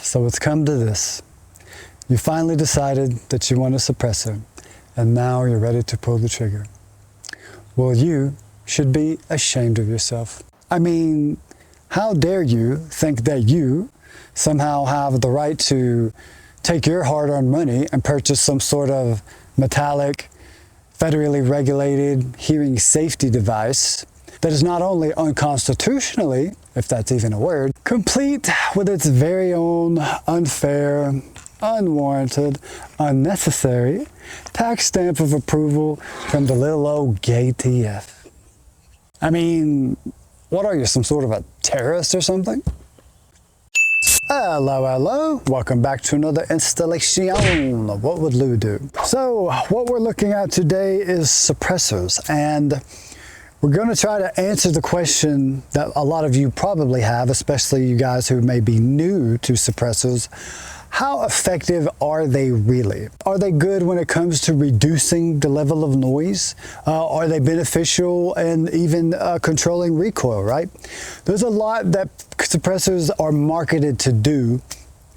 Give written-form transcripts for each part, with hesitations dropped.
So it's come to this. You finally decided that you want a suppressor, and now you're ready to pull the trigger. Well, you should be ashamed of yourself. I mean, how dare you think that you somehow have the right to take your hard-earned money and purchase some sort of metallic, federally regulated hearing safety device that is not only unconstitutionally, if that's even a word, complete with its very own unfair, unwarranted, unnecessary tax stamp of approval from the little old gay TF. I mean, what are you, some sort of a terrorist or something? Hello, welcome back to another installation of What Would Lou Do? So, what we're looking at today is suppressors, and we're going to try to answer the question that a lot of you probably have, especially you guys who may be new to suppressors. How effective are they really? Are they good when it comes to reducing the level of noise? Are they beneficial and even controlling recoil, right? There's a lot that suppressors are marketed to do,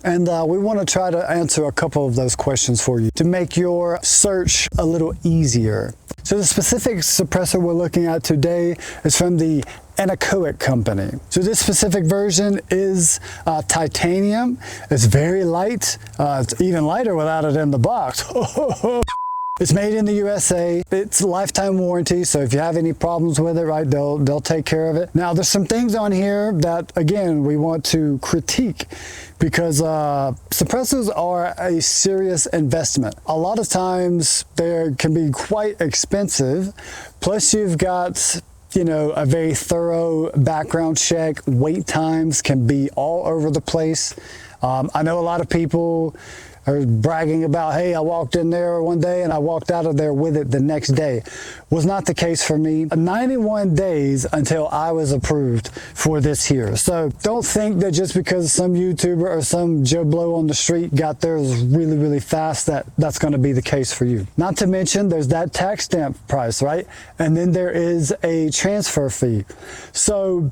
and we want to try to answer a couple of those questions for you to make your search a little easier. So the specific suppressor we're looking at today is from the anechoic company. So this specific version is titanium. It's very light. It's even lighter without it in the box. It's made in the USA. It's lifetime warranty, so if you have any problems with it, right, they'll take care of it. Now, there's some things on here that, again, we want to critique because suppressors are a serious investment. A lot of times, they can be quite expensive. Plus, you've got, you know, a very thorough background check. Wait times can be all over the place. I know a lot of people are bragging about, hey, I walked in there one day and I walked out of there with it the next day. Was not the case for me. 91 days until I was approved for this here. So don't think that just because some YouTuber or some Joe Blow on the street got theirs really, really fast, that's going to be the case for you. Not to mention there's that tax stamp price, right? And then there is a transfer fee. So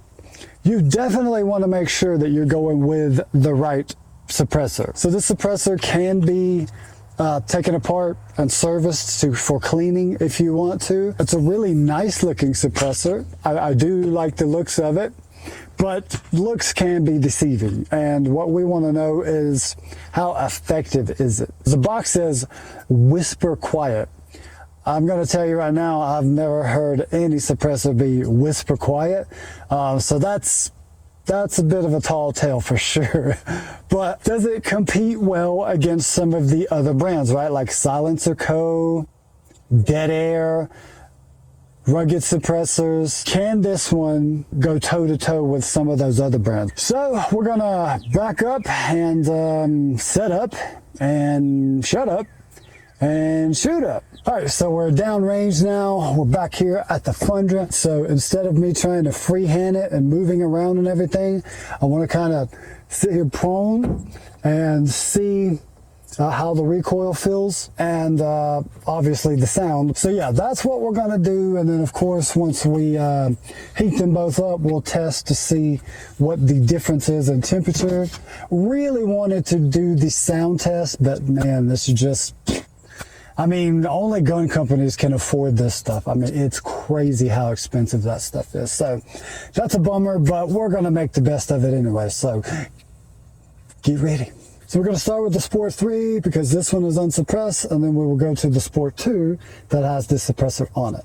you definitely want to make sure that you're going with the right suppressor. So this suppressor can be taken apart and serviced for cleaning if you want to. It's a really nice looking suppressor. I do like the looks of it, but looks can be deceiving. And what we want to know is how effective is it? The box says whisper quiet. I'm going to tell you right now, I've never heard any suppressor be whisper quiet. So that's a bit of a tall tale for sure. But does it compete well against some of the other brands, right? Like Silencer Co., Dead Air, rugged suppressors. Can this one go toe to toe with some of those other brands? So we're gonna back up and set up and shut up and shoot up. All right, so we're downrange now. We're back here at the Fundra. So instead of me trying to freehand it and moving around and everything, I want to kind of sit here prone and see how the recoil feels and obviously the sound. So yeah, that's what we're gonna do. And then of course, once we heat them both up, we'll test to see what the difference is in temperature. Really wanted to do the sound test, but man, this is just, I mean, only gun companies can afford this stuff. I mean, it's crazy how expensive that stuff is. So that's a bummer, but we're going to make the best of it anyway. So get ready. So we're going to start with the Sport 3 because this one is unsuppressed, and then we will go to the Sport 2 that has this suppressor on it.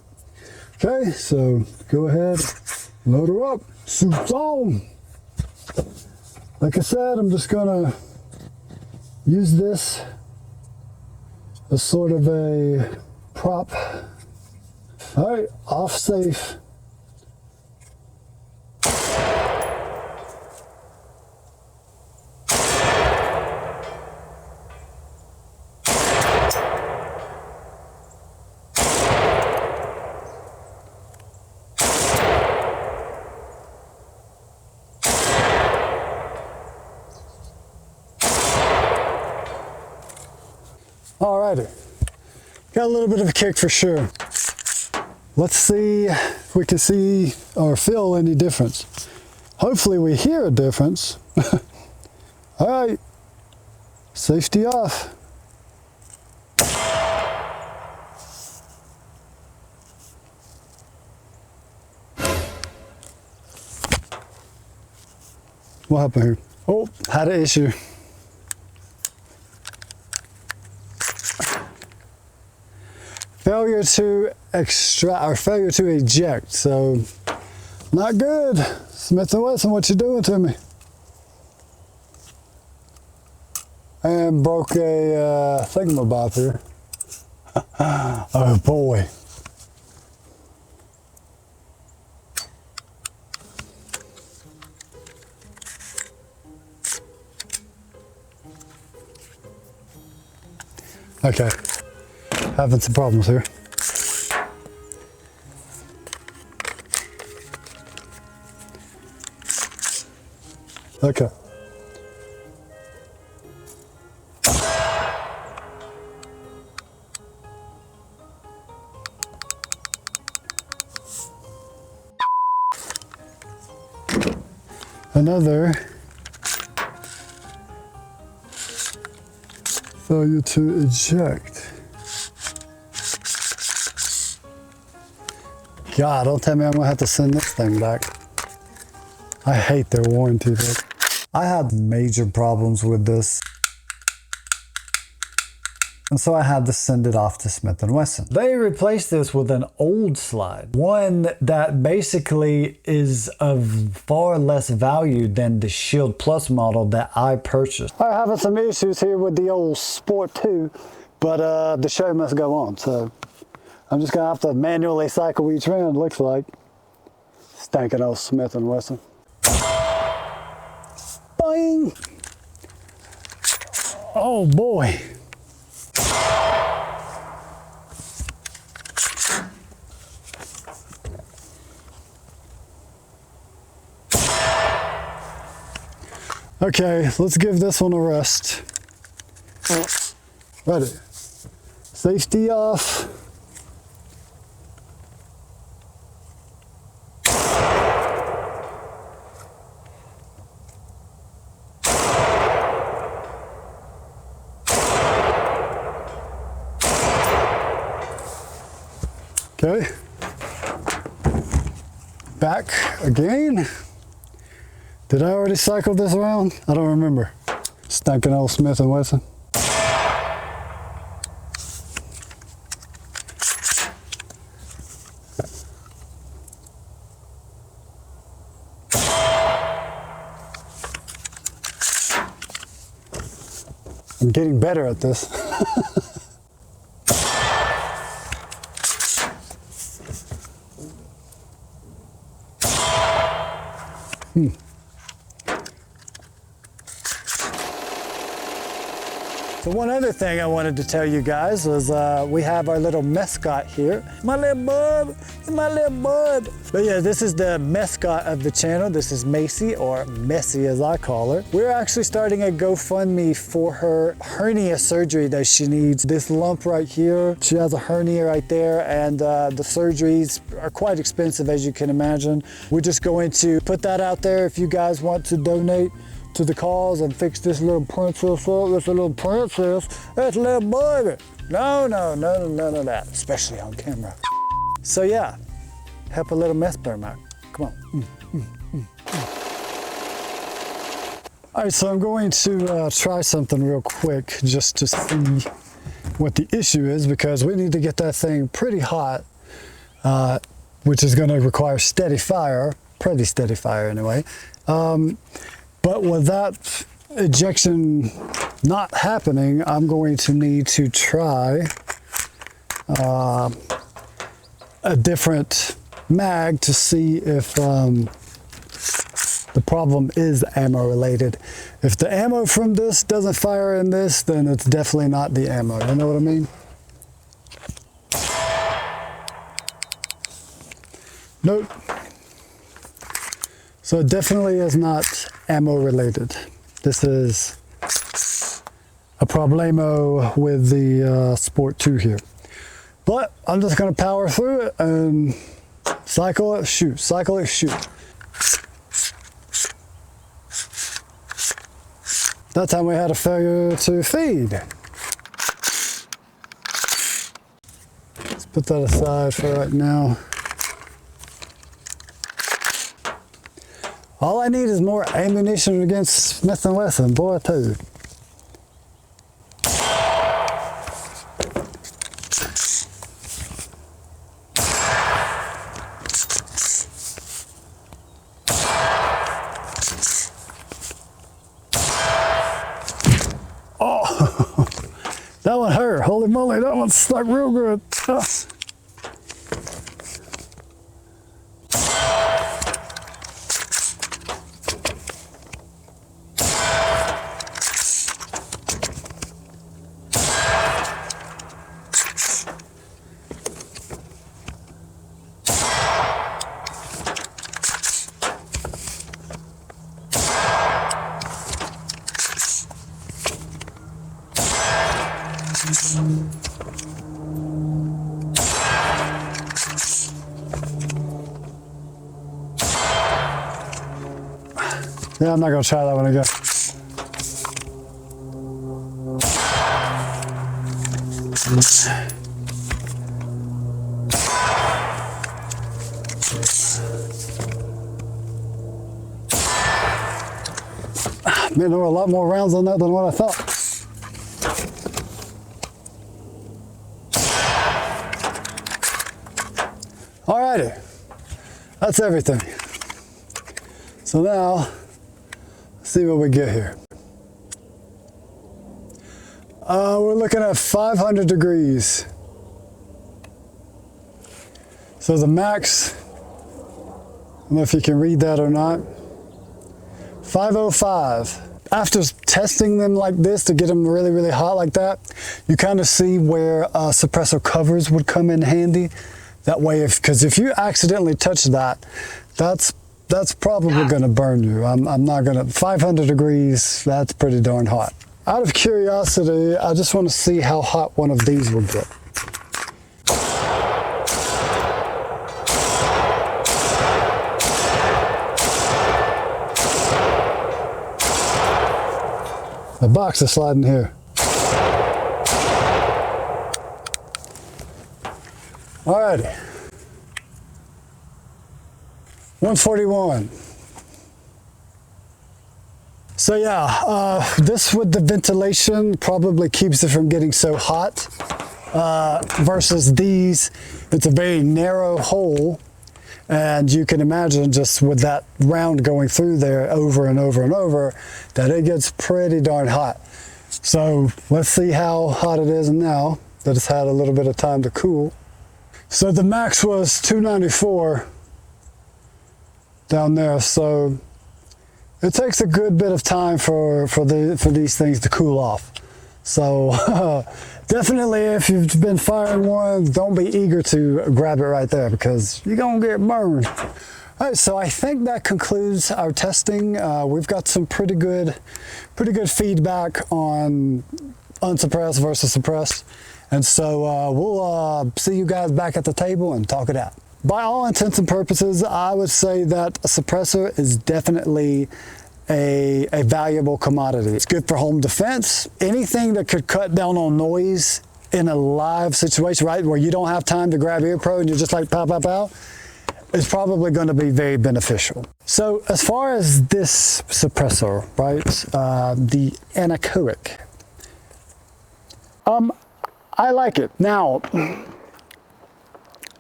Okay, so go ahead, load her up, suits on. Like I said, I'm just going to use this as sort of a prop. All right, off safe. Alrighty, got a little bit of a kick for sure. Let's see if we can see or feel any difference. Hopefully we hear a difference. All right, safety off. What happened here? Oh, had an issue. Failure to extract or failure to eject. So not good. Smith & Wesson, what you doing to me? And broke a thingamabob here. Oh boy. Okay, having some problems here. Okay. Another failure to eject. God, don't tell me I'm gonna have to send this thing back. I hate their warranty though. I had major problems with this, and so I had to send it off to Smith & Wesson. They replaced this with an old slide, one that basically is of far less value than the Shield Plus model that I purchased. I'm having some issues here with the old Sport 2, but the show must go on, so I'm just gonna have to manually cycle each round, looks like. Stinking old Smith & Wesson. Boing! Oh boy. Okay, let's give this one a rest. Ready. Safety off. Okay. Back again. Did I already cycle this around? I don't remember. Stinking old Smith & Wesson. I'm getting better at this. So one other thing I wanted to tell you guys was we have our little mascot here. My little bud, my little bud. But yeah, this is the mascot of the channel. This is Macy, or Messy as I call her. We're actually starting a GoFundMe for her hernia surgery that she needs. This lump right here, she has a hernia right there, and the surgeries are quite expensive, as you can imagine. We're just going to put that out there if you guys want to donate to the cause and fix this little princess up. This little princess, that's a little baby. No, none of that, especially on camera. So yeah, help a little mess burn out. Come on. All right, so I'm going to try something real quick just to see what the issue is, because we need to get that thing pretty hot, which is going to require steady fire, pretty steady fire anyway. But with that ejection not happening, I'm going to need to try a different mag to see if the problem is ammo related. If the ammo from this doesn't fire in this, then it's definitely not the ammo. You know what I mean? Nope. So it definitely is not ammo related. This is a problemo with the Sport 2 here. But I'm just gonna power through it and cycle it, shoot, cycle it, shoot. That time we had a failure to feed. Let's put that aside for right now. All I need is more ammunition against Smith & Wesson, boy, I tell you. Oh, that one hurt. Holy moly, that one stuck real good. Oh. Yeah, I'm not gonna try that one again. Man, there were a lot more rounds on that than what I thought. Alrighty, that's everything. So now, let's see what we get here. We're looking at 500 degrees. So the max, I don't know if you can read that or not, 505. After testing them like this to get them really, really hot like that, you kind of see where suppressor covers would come in handy. That way, because if you accidentally touch that, that's probably going to burn you. I'm not going to, 500 degrees, that's pretty darn hot. Out of curiosity, I just want to see how hot one of these will get. The box is sliding here. Alrighty. 141. So yeah, this with the ventilation probably keeps it from getting so hot. Versus these, it's a very narrow hole. And you can imagine just with that round going through there over and over and over, that it gets pretty darn hot. So let's see how hot it is now that it's had a little bit of time to cool. So the max was 294 down there. So it takes a good bit of time for these things to cool off. So definitely, if you've been firing one, don't be eager to grab it right there because you're gonna get burned. All right, so I think that concludes our testing. We've got some pretty good feedback on unsuppressed versus suppressed, and so we'll see you guys back at the table and talk it out. By all intents and purposes, I would say that a suppressor is definitely a valuable commodity. It's good for home defense. Anything that could cut down on noise in a live situation, right, where you don't have time to grab ear pro and you're just like pow, pow, pow, is probably going to be very beneficial. So as far as this suppressor, right, the anechoic, I like it. Now,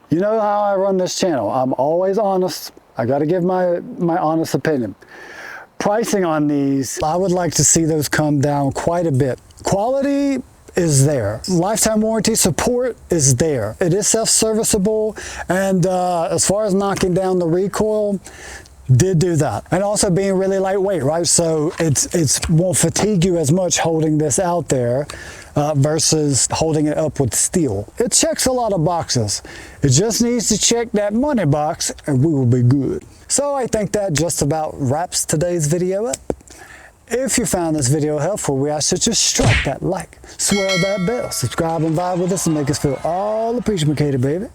you know how I run this channel. I'm always honest. I got to give my honest opinion. Pricing on these, I would like to see those come down quite a bit. Quality is there. Lifetime warranty support is there. It is self-serviceable, and as far as knocking down the recoil, did do that. And also being really lightweight, right? So it won't fatigue you as much holding this out there versus holding it up with steel. It checks a lot of boxes. It just needs to check that money box and we will be good. So I think that just about wraps today's video up. If you found this video helpful, we ask that you strike that like, swirl that bell, subscribe and vibe with us and make us feel all appreciated, baby.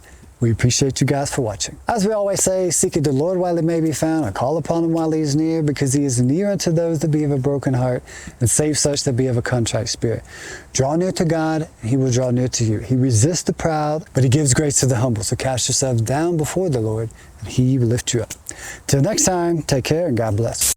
We appreciate you guys for watching. As we always say, seek the Lord while he may be found, and call upon him while he is near, because he is near unto those that be of a broken heart, and save such that be of a contrite spirit. Draw near to God, and he will draw near to you. He resists the proud, but he gives grace to the humble. So cast yourselves down before the Lord, and he will lift you up. Till next time, take care and God bless.